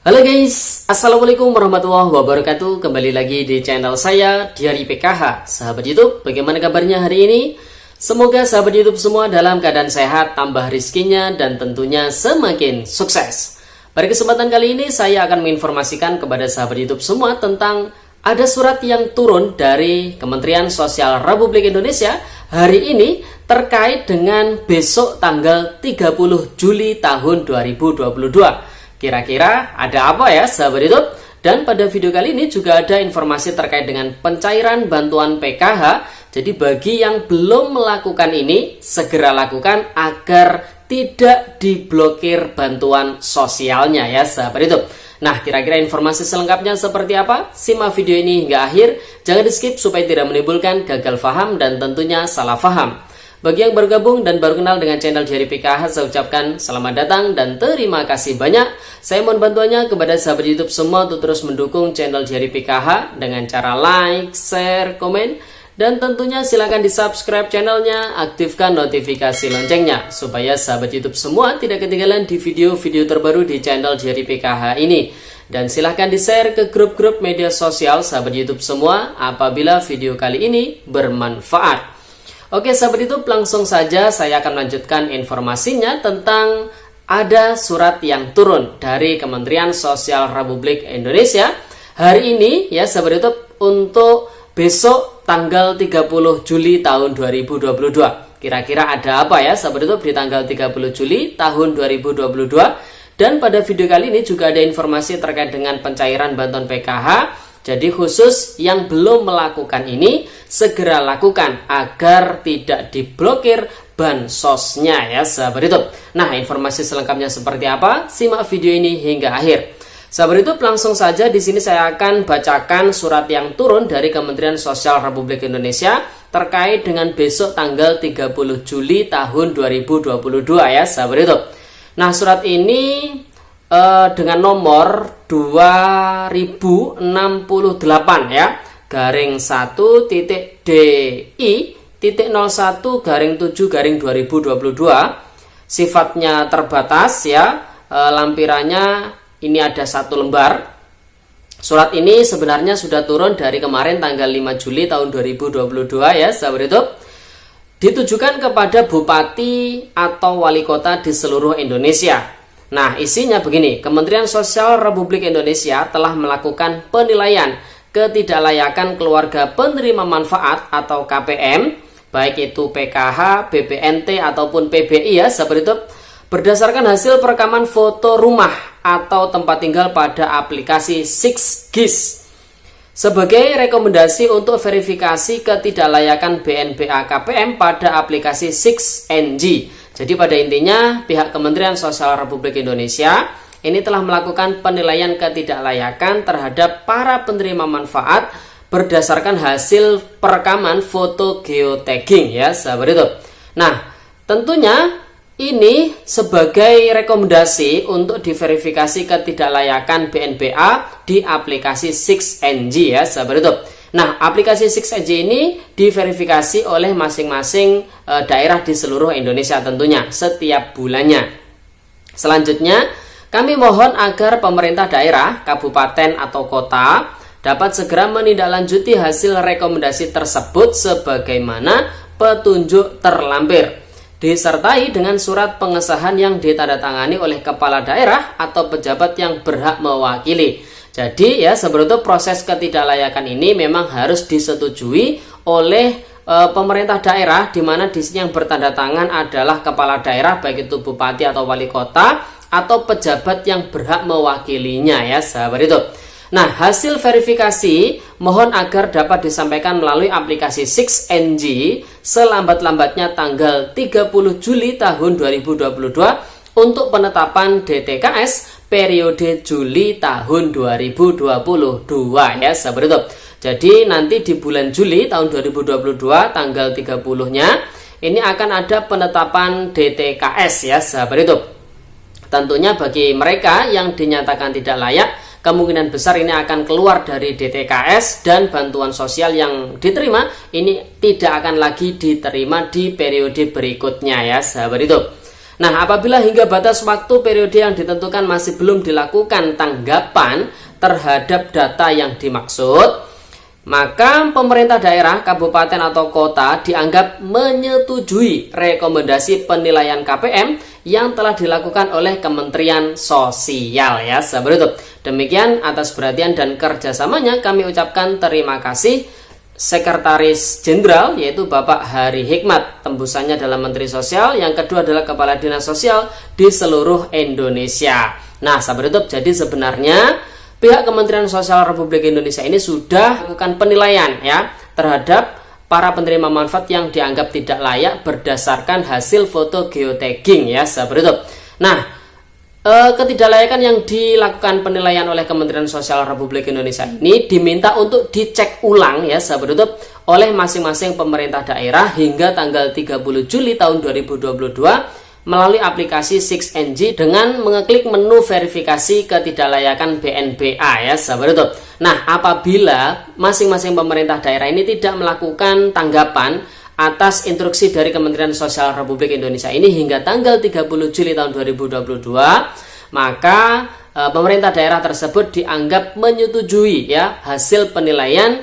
Halo guys, Assalamualaikum warahmatullahi wabarakatuh. Kembali lagi di channel saya, Diari PKH. Sahabat YouTube, bagaimana kabarnya hari ini? Semoga sahabat YouTube semua dalam keadaan sehat, tambah rizkinya, dan tentunya semakin sukses. Pada kesempatan kali ini, saya akan menginformasikan kepada sahabat YouTube semua tentang ada surat yang turun dari Kementerian Sosial Republik Indonesia hari ini terkait dengan besok tanggal 30 Juli tahun 2022. Kira-kira ada apa ya sahabat YouTube? Dan pada video kali ini juga ada informasi terkait dengan pencairan bantuan PKH. Jadi bagi yang belum melakukan ini, segera lakukan agar tidak diblokir bantuan sosialnya ya sahabat YouTube. Nah, kira-kira informasi selengkapnya seperti apa? Simak video ini hingga akhir. Jangan di skip supaya tidak menimbulkan gagal paham dan tentunya salah paham. Bagi yang baru gabung dan baru kenal dengan channel Diari PKH, saya ucapkan selamat datang dan terima kasih banyak. Saya mohon bantuannya kepada sahabat YouTube semua untuk terus mendukung channel Diari PKH dengan cara like, share, komen, dan tentunya silahkan di subscribe channelnya, aktifkan notifikasi loncengnya supaya sahabat YouTube semua tidak ketinggalan di video-video terbaru di channel Diari PKH ini. Dan silahkan di share ke grup-grup media sosial sahabat YouTube semua apabila video kali ini bermanfaat. Oke sahabat YouTube, langsung saja saya akan melanjutkan informasinya tentang ada surat yang turun dari Kementerian Sosial Republik Indonesia hari ini ya sahabat YouTube untuk besok tanggal 30 Juli tahun 2022. Kira-kira ada apa ya sahabat YouTube di tanggal 30 Juli tahun 2022? Dan pada video kali ini juga ada informasi terkait dengan pencairan bantuan PKH. Jadi khusus yang belum melakukan ini segera lakukan agar tidak diblokir bansosnya ya sahabat YouTube. Nah, informasi selengkapnya seperti apa? Simak video ini hingga akhir. Sahabat YouTube, langsung saja di sini saya akan bacakan surat yang turun dari Kementerian Sosial Republik Indonesia terkait dengan besok tanggal 30 Juli tahun 2022 ya sahabat YouTube. Nah, surat ini dengan nomor 2068 ya garing 1.DI.01-7/2022. Sifatnya terbatas ya, lampirannya ini ada 1 lembar. Surat ini sebenarnya sudah turun dari kemarin tanggal 5 Juli tahun 2022 ya sahabat YouTube. Ditujukan kepada bupati atau wali kota di seluruh Indonesia. Nah, isinya begini, Kementerian Sosial Republik Indonesia telah melakukan penilaian ketidaklayakan keluarga penerima manfaat atau KPM, baik itu PKH, BPNT, ataupun PBI ya, sahabat YouTube, berdasarkan hasil perekaman foto rumah atau tempat tinggal pada aplikasi 6GIS. Sebagai rekomendasi untuk verifikasi ketidaklayakan BNPA KPM pada aplikasi 6NG. Jadi pada intinya pihak Kementerian Sosial Republik Indonesia ini telah melakukan penilaian ketidaklayakan terhadap para penerima manfaat berdasarkan hasil perekaman foto geotagging ya sahabat itu. Nah, tentunya ini sebagai rekomendasi untuk diverifikasi ketidaklayakan BNPA di aplikasi 6NG ya sahabat itu. Nah, aplikasi 6NG ini diverifikasi oleh masing-masing daerah di seluruh Indonesia tentunya setiap bulannya. Selanjutnya, kami mohon agar pemerintah daerah, kabupaten atau kota dapat segera menindaklanjuti hasil rekomendasi tersebut sebagaimana petunjuk terlampir, disertai dengan surat pengesahan yang ditandatangani oleh kepala daerah atau pejabat yang berhak mewakili. Jadi ya sebetulnya proses ketidaklayakan ini memang harus disetujui oleh pemerintah daerah, di mana di sini yang bertanda tangan adalah kepala daerah baik itu bupati atau wali kota atau pejabat yang berhak mewakilinya ya sahabat itu. Nah, hasil verifikasi mohon agar dapat disampaikan melalui aplikasi 6NG selambat-lambatnya tanggal 30 Juli tahun 2022 untuk penetapan DTKS periode Juli tahun 2022 ya sahabat YouTube. Jadi nanti di bulan Juli tahun 2022 tanggal 30-nya ini akan ada penetapan DTKS ya sahabat YouTube. Tentunya bagi mereka yang dinyatakan tidak layak, kemungkinan besar ini akan keluar dari DTKS dan bantuan sosial yang diterima ini tidak akan lagi diterima di periode berikutnya ya sahabat YouTube. Nah, apabila hingga batas waktu periode yang ditentukan masih belum dilakukan tanggapan terhadap data yang dimaksud, maka pemerintah daerah, kabupaten atau kota dianggap menyetujui rekomendasi penilaian KPM yang telah dilakukan oleh Kementerian Sosial ya sahabat YouTube. Demikian atas perhatian dan kerjasamanya kami ucapkan terima kasih Sekretaris Jenderal yaitu Bapak Hari Hikmat, tembusannya dalam Menteri Sosial, yang kedua adalah Kepala Dinas Sosial di seluruh Indonesia. Nah sahabat YouTube, jadi sebenarnya pihak Kementerian Sosial Republik Indonesia ini sudah melakukan penilaian ya terhadap para penerima manfaat yang dianggap tidak layak berdasarkan hasil foto geotagging ya sahabat YouTube. Nah, ketidaklayakan yang dilakukan penilaian oleh Kementerian Sosial Republik Indonesia ini diminta untuk dicek ulang ya sahabat YouTube oleh masing-masing pemerintah daerah hingga tanggal 30 Juli tahun 2022 melalui aplikasi 6NG dengan mengeklik menu verifikasi ketidaklayakan BNBA ya sahabat YouTube. Nah, apabila masing-masing pemerintah daerah ini tidak melakukan tanggapan atas instruksi dari Kementerian Sosial Republik Indonesia ini hingga tanggal 30 Juli tahun 2022, maka pemerintah daerah tersebut dianggap menyetujui ya hasil penilaian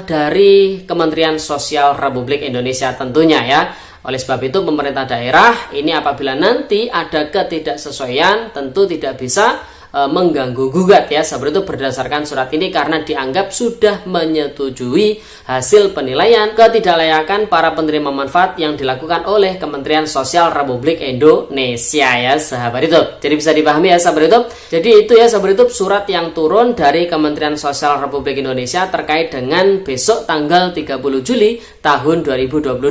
dari Kementerian Sosial Republik Indonesia tentunya ya. Oleh sebab itu pemerintah daerah ini apabila nanti ada ketidaksesuaian tentu tidak bisa mengganggu gugat ya sahabat itu berdasarkan surat ini karena dianggap sudah menyetujui hasil penilaian ketidaklayakan para penerima manfaat yang dilakukan oleh Kementerian Sosial Republik Indonesia ya sahabat itu. Jadi bisa dipahami ya sahabat itu. Jadi itu ya sahabat itu surat yang turun dari Kementerian Sosial Republik Indonesia terkait dengan besok tanggal 30 Juli tahun 2022.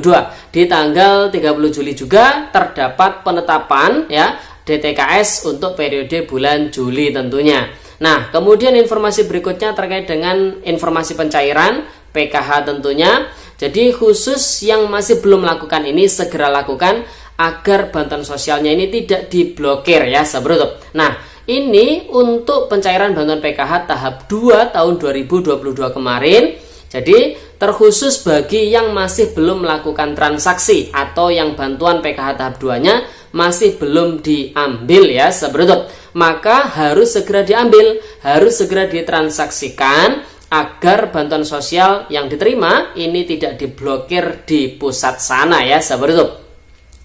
Di tanggal 30 Juli juga terdapat penetapan ya DTKS untuk periode bulan Juli tentunya. Nah, kemudian informasi berikutnya terkait dengan informasi pencairan PKH tentunya. Jadi khusus yang masih belum melakukan ini segera lakukan agar bantuan sosialnya ini tidak diblokir ya sahabat. Nah, ini untuk pencairan bantuan PKH tahap 2 tahun 2022 kemarin. Jadi terkhusus bagi yang masih belum melakukan transaksi atau yang bantuan PKH tahap 2-nya masih belum diambil ya sahabat, maka harus segera diambil, harus segera ditransaksikan agar bantuan sosial yang diterima ini tidak diblokir di pusat sana ya sahabat.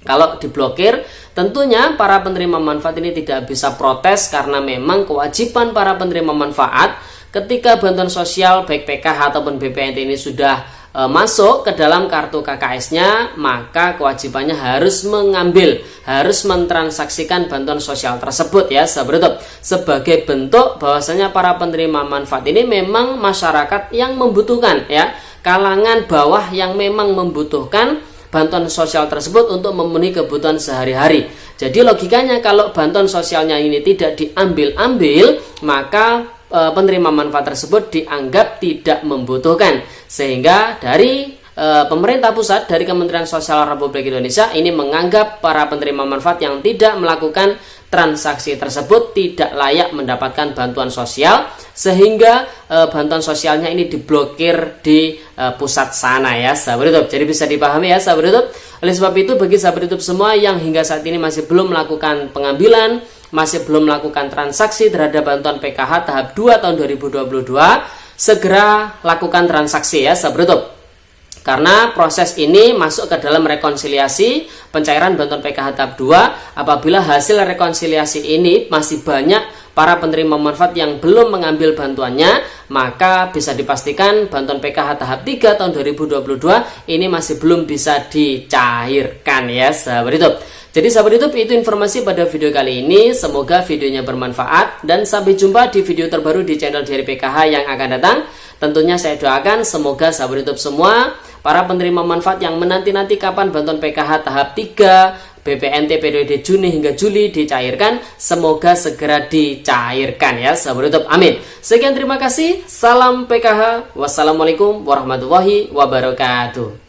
Kalau diblokir tentunya para penerima manfaat ini tidak bisa protes karena memang kewajiban para penerima manfaat ketika bantuan sosial baik PKH ataupun BPNT ini sudah masuk ke dalam kartu KKS-nya, maka kewajibannya harus mengambil, harus mentransaksikan bantuan sosial tersebut ya sahabat, sebagai bentuk bahwasanya para penerima manfaat ini memang masyarakat yang membutuhkan ya, kalangan bawah yang memang membutuhkan bantuan sosial tersebut untuk memenuhi kebutuhan sehari-hari. Jadi logikanya kalau bantuan sosialnya ini tidak diambil-ambil, maka penerima manfaat tersebut dianggap tidak membutuhkan, sehingga dari pemerintah pusat, dari Kementerian Sosial Republik Indonesia ini menganggap para penerima manfaat yang tidak melakukan transaksi tersebut tidak layak mendapatkan bantuan sosial, sehingga bantuan sosialnya ini diblokir di pusat sana ya sahabat YouTube. Jadi bisa dipahami ya sahabat YouTube. Oleh sebab itu bagi sahabat YouTube semua yang hingga saat ini masih belum melakukan pengambilan, masih belum melakukan transaksi terhadap bantuan PKH tahap 2 tahun 2022, segera lakukan transaksi ya sahabat YouTube. Karena proses ini masuk ke dalam rekonsiliasi pencairan bantuan PKH tahap 2. Apabila hasil rekonsiliasi ini masih banyak para penerima manfaat yang belum mengambil bantuannya, maka bisa dipastikan bantuan PKH tahap 3 tahun 2022 ini masih belum bisa dicairkan ya sahabat YouTube. Jadi sahabat YouTube, itu informasi pada video kali ini. Semoga videonya bermanfaat dan sampai jumpa di video terbaru di channel dari PKH yang akan datang. Tentunya saya doakan semoga sahabat YouTube semua, para penerima manfaat yang menanti-nanti kapan bantuan PKH tahap 3 BPNT periode Juni hingga Juli dicairkan, semoga segera dicairkan ya sahabat YouTube. Amin. Sekian, terima kasih. Salam PKH. Wassalamualaikum warahmatullahi wabarakatuh.